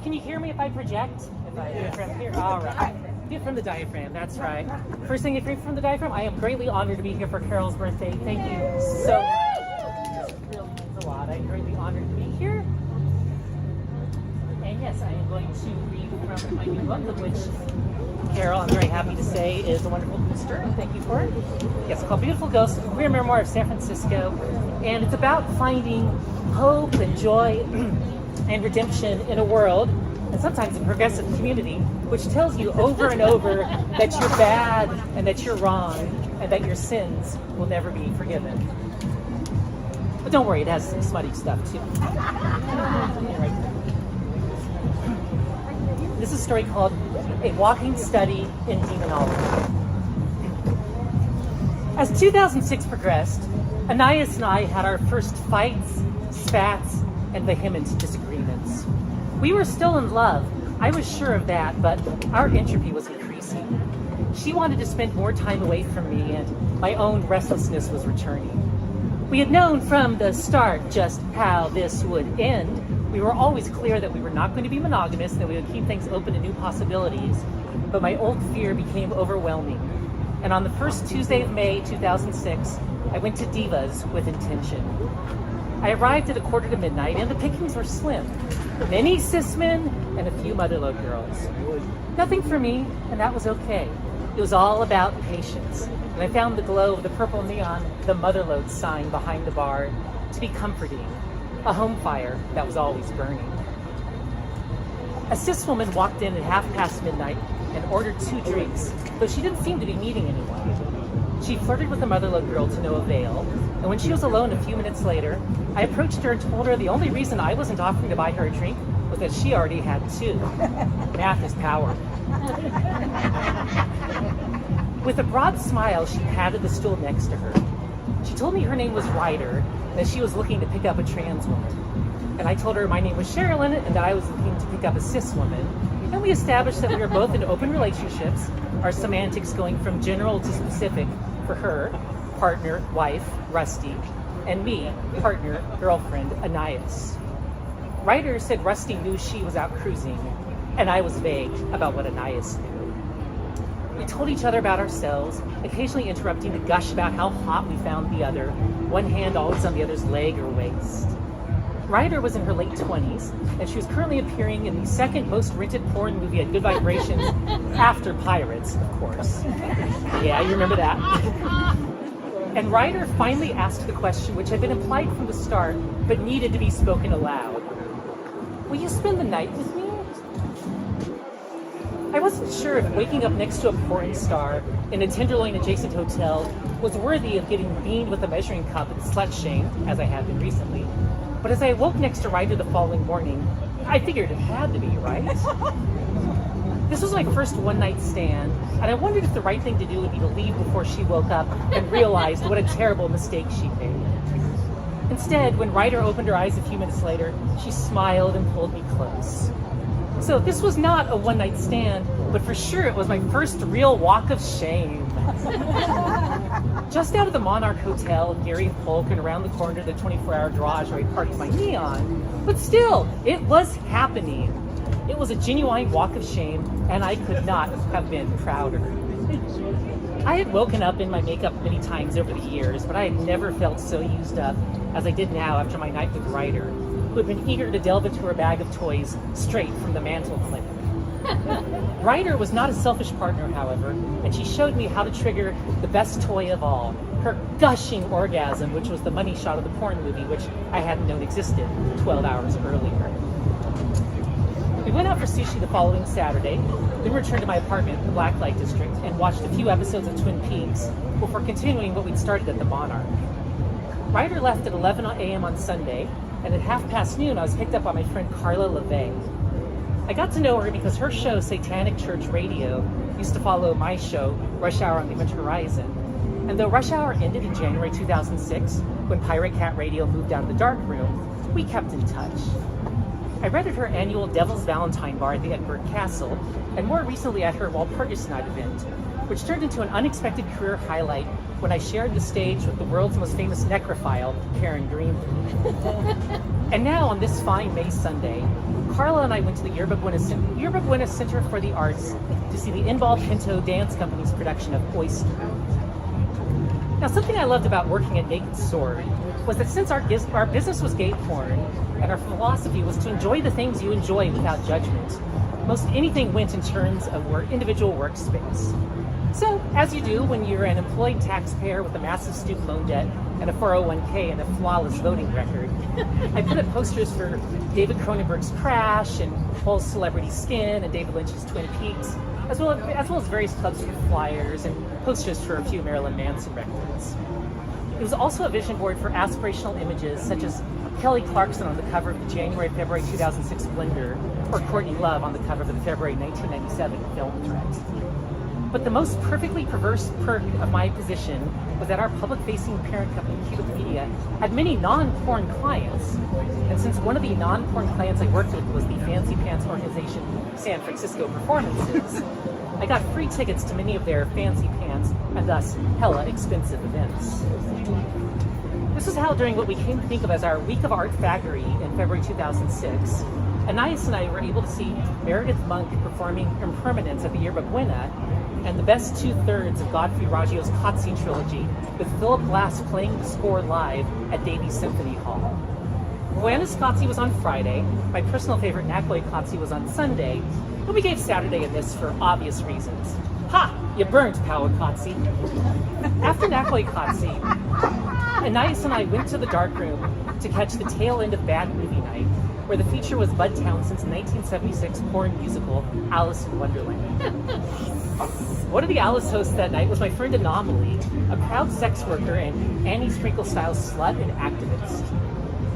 Can you hear me if I project? If I do it from here? All right. Do it from the diaphragm, that's right. First thing, if you're from the diaphragm, I am greatly honored to be here for Carol's birthday. Thank you so much. This really means a lot. I'm greatly honored to be here. And yes, I am going to read from my new book, of which Carol, I'm very happy to say, is a wonderful booster. Thank you for it. Yes, it's called Beautiful Ghosts, a queer memoir of San Francisco. And it's about finding hope and joy and redemption in a world, and sometimes a progressive community, which tells you over and over that you're bad and that you're wrong and that your sins will never be forgiven. But don't worry, it has some smutty stuff too. This is a story called A Walking Study in Demonology. As 2006 progressed, Anais and I had our first fights, spats, and vehement disagreements. We were still in love, I was sure of that, but our entropy was increasing. She wanted to spend more time away from me, and my own restlessness was returning. We had known from the start just how this would end. We were always clear that we were not going to be monogamous, that we would keep things open to new possibilities, but my old fear became overwhelming. And on the first Tuesday of May 2006, I went to Divas with intention. I arrived at 1:45, and the pickings were slim. Many cis men and a few motherlode girls. Nothing for me, and that was okay. It was all about patience. And I found the glow of the purple neon, the motherlode sign behind the bar, to be comforting. A home fire that was always burning. A cis woman walked in at midnight and ordered 2 drinks, though she didn't seem to be meeting anyone. She flirted with the motherlode girl to no avail, and when she was alone a few minutes later, I approached her and told her the only reason I wasn't offering to buy her a drink was that she already had 2. Math is power. With a broad smile, she patted the stool next to her. She told me her name was Ryder, and that she was looking to pick up a trans woman. And I told her my name was Sherilyn, and that I was looking to pick up a cis woman. And we established that we were both in open relationships, our semantics going from general to specific for her, partner, wife, Rusty, and me, partner, girlfriend, Anais. Ryder said Rusty knew she was out cruising, and I was vague about what Anais knew. We told each other about ourselves, occasionally interrupting to gush about how hot we found the other, one hand always on the other's leg or waist. Ryder was in her late 20s, and she was currently appearing in the second most rented porn movie at Good Vibrations, after Pirates, of course. Yeah, you remember that. And Ryder finally asked the question which had been implied from the start, but needed to be spoken aloud. Will you spend the night with me? I wasn't sure if waking up next to a porn star in a Tenderloin-adjacent hotel was worthy of getting beamed with a measuring cup and slut-shamed, as I had been recently. But as I woke next to Ryder the following morning, I figured it had to be, right? This was my first one-night stand, and I wondered if the right thing to do would be to leave before she woke up and realized what a terrible mistake she'd made. Instead, when Ryder opened her eyes a few minutes later, she smiled and pulled me close. So this was not a one-night stand, but for sure it was my first real walk of shame. Just out of the Monarch Hotel in Gary Polk and around the corner of the 24-hour garage where I parked my Neon. But still, it was happening. It was a genuine walk of shame, and I could not have been prouder. I had woken up in my makeup many times over the years, but I had never felt so used up as I did now after my night with Ryder, who had been eager to delve into her bag of toys straight from the mantle clinic. Ryder was not a selfish partner, however, and she showed me how to trigger the best toy of all, her gushing orgasm, which was the money shot of the porn movie, which I hadn't known existed 12 hours earlier. We went out for sushi the following Saturday, then returned to my apartment in the Blacklight District and watched a few episodes of Twin Peaks before continuing what we'd started at the Monarch. Ryder left at 11 a.m. on Sunday, and at noon I was picked up by my friend Carla LeVay. I got to know her because her show, Satanic Church Radio, used to follow my show, Rush Hour on the Event Horizon. And though Rush Hour ended in January 2006, when Pirate Cat Radio moved out of the dark room, we kept in touch. I read at her annual Devil's Valentine bar at the Edinburgh Castle, and more recently at her Walpurgis Night event, which turned into an unexpected career highlight when I shared the stage with the world's most famous necrophile, Karen Greenberg. And now, on this fine May Sunday, Carla and I went to the Yerba Buena Center for the Arts to see the Inbal Pinto Dance Company's production of Oyster. Now, something I loved about working at Naked Sword was that since our business was gay porn, and our philosophy was to enjoy the things you enjoy without judgment, most anything went in terms of individual workspace. So, as you do when you're an employed taxpayer with a massive student loan debt and a 401k and a flawless voting record, I put up posters for David Cronenberg's Crash and Paul's Celebrity Skin and David Lynch's Twin Peaks, as well as various clubs with flyers and posters for a few Marilyn Manson records. It was also a vision board for aspirational images such as Kelly Clarkson on the cover of the January-February 2006 Blender, or Courtney Love on the cover of the February 1997 film threat. But the most perfectly perverse perk of my position was that our public-facing parent company, Cubic Media, had many non-porn clients. And since one of the non-porn clients I worked with was the Fancy Pants organization San Francisco Performances, I got free tickets to many of their fancy pants and thus hella expensive events. This was how, during what we came to think of as our Week of Art Faggery in February 2006, Anais and I were able to see Meredith Monk performing Impermanence at the Yerba Buena, and the best 2/3 of Godfrey Raggio's Kotze trilogy, with Philip Glass playing the score live at Davies Symphony Hall. Buena's Kotze was on Friday, my personal favorite Nakoi Kotze was on Sunday, but we gave Saturday a miss for obvious reasons. Ha! You burnt, Power Kotze. After Nakoi Kotze, Anais and I went to the darkroom to catch the tail end of Bad Movie Night, where the feature was Bud Townsend's 1976 porn musical, Alice in Wonderland. One of the Alice hosts that night was my friend Anomaly, a proud sex worker and Annie Sprinkle-style slut and activist.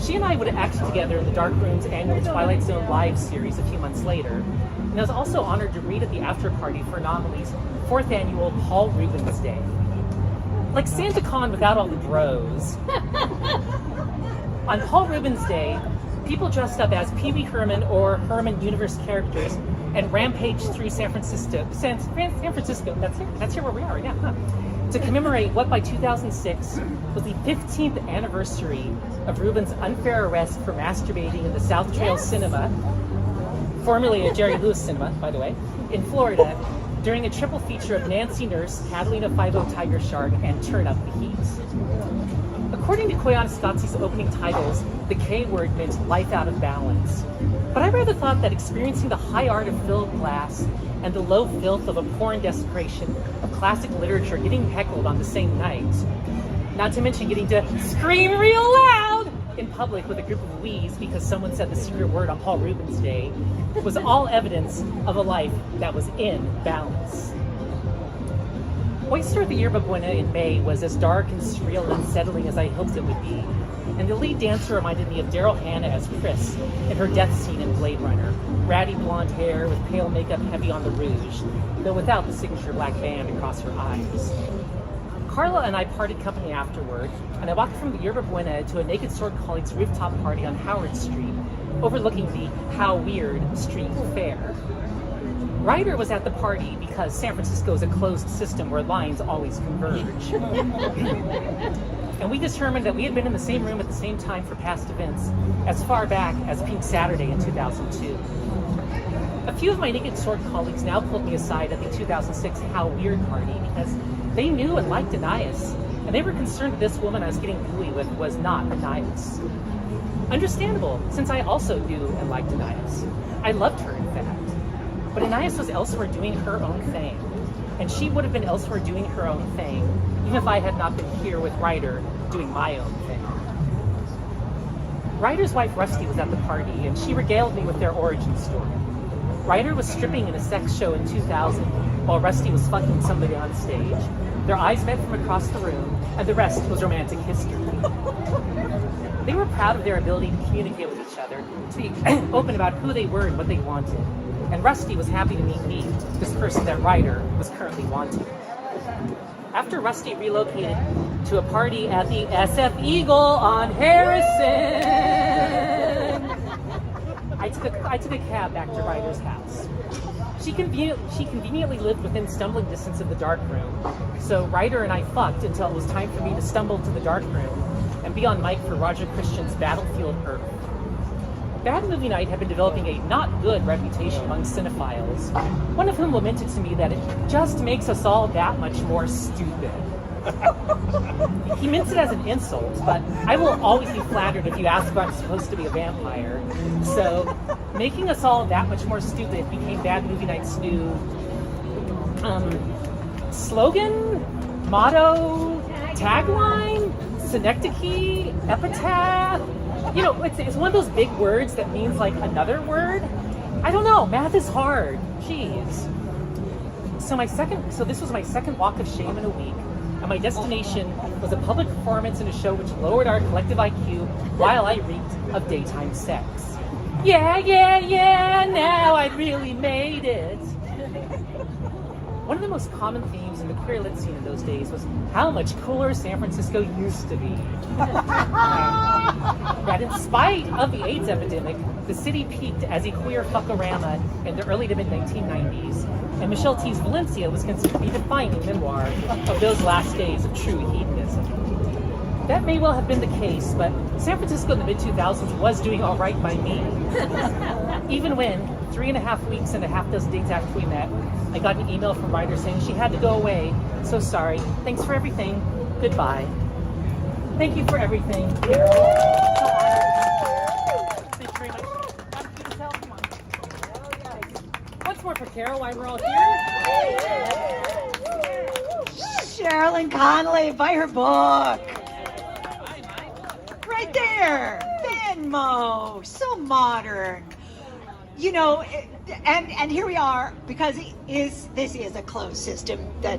She and I would act together in the Darkroom's annual Twilight Zone live series a few months later, and I was also honored to read at the after party for Anomaly's 4th annual Paul Rubens Day. Like Santa Con without all the bros. On Paul Rubens Day, people dressed up as Pee Wee Herman or Herman Universe characters and rampaged through San Francisco. That's here where we are right now, huh? To commemorate what by 2006 was the 15th anniversary of Rubens' unfair arrest for masturbating in the South Trail Cinema, formerly a Jerry Lewis Cinema, by the way, in Florida, during a triple feature of Nancy Nurse, Catalina 5-0 Tiger Shark, and Turn Up the Heat. According to Koyaanisqatsi's opening titles, the K word meant life out of balance. But I rather thought that experiencing the high art of Philip Glass and the low filth of a porn desecration of classic literature getting heckled on the same night, not to mention getting to scream real loud in public with a group of wees because someone said the secret word on Paul Rubens Day, was all evidence of a life that was in balance. Oyster at the Yerba Buena in May was as dark and surreal and unsettling as I hoped it would be, and the lead dancer reminded me of Daryl Hannah as Chris in her death scene in Blade Runner, ratty blonde hair with pale makeup heavy on the rouge, though without the signature black band across her eyes. Carla and I parted company afterward, and I walked from the Yerba Buena to a Naked Sword colleague's rooftop party on Howard Street, overlooking the How Weird Street Fair. Ryder was at the party because San Francisco is a closed system where lines always converge. And we determined that we had been in the same room at the same time for past events, as far back as Pink Saturday in 2002. A few of my Naked Sword colleagues now pulled me aside at the 2006 How Weird party because they knew and liked Anais, and they were concerned that this woman I was getting gooey with was not Anais. Understandable, since I also knew and liked Anais. I loved her, in fact. But Anais was elsewhere doing her own thing, and she would have been elsewhere doing her own thing, even if I had not been here with Ryder doing my own thing. Ryder's wife Rusty was at the party, and she regaled me with their origin story. Ryder was stripping in a sex show in 2000, while Rusty was fucking somebody on stage. Their eyes met from across the room, and the rest was romantic history. They were proud of their ability to communicate with each other, to be open about who they were and what they wanted. And Rusty was happy to meet me, this person that Ryder was currently wanting. After Rusty relocated to a party at the SF Eagle on Harrison, I took a cab back to Ryder's house. She conveniently lived within stumbling distance of the dark room, so Ryder and I fucked until it was time for me to stumble to the dark room and be on mic for Roger Christian's Battlefield Earth. Bad Movie Night had been developing a not good reputation among cinephiles, one of whom lamented to me that it just makes us all that much more stupid. He meant it as an insult, but I will always be flattered if you ask if I'm supposed to be a vampire. So, making us all that much more stupid became Bad Movie Night's new slogan, motto, tagline, synecdoche, epitaph. You know, it's one of those big words that means like another word. I don't know, math is hard. Jeez. So this was my second walk of shame in a week. And my destination was a public performance in a show which lowered our collective IQ while I reeked of daytime sex. Yeah, now I really made it. One of the most common themes in the queer lit scene in those days was how much cooler San Francisco used to be. That in spite of the AIDS epidemic, the city peaked as a queer fuckorama in the early to mid-1990s, and Michelle T's Valencia was considered to be the defining memoir of those last days of true hedonism. That may well have been the case, but San Francisco in the mid-2000s was doing all right by me. Even when, 3.5 weeks and a half dozen dates after we met, I got an email from Ryder saying she had to go away. So sorry. Thanks for everything. Goodbye. Thank you for everything. Carol. Thank you very much. Come on. Once more for Carol while we're all here. Sherilyn Connelly, buy her book. Right there. Venmo. So modern. You know, and here we are, because this is a closed system that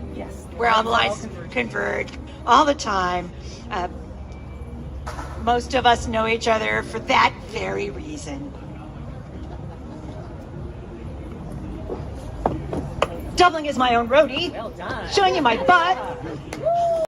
where all the lines converge all the time. Most of us know each other for that very reason. Doubling as my own roadie, Well done. showing you my butt.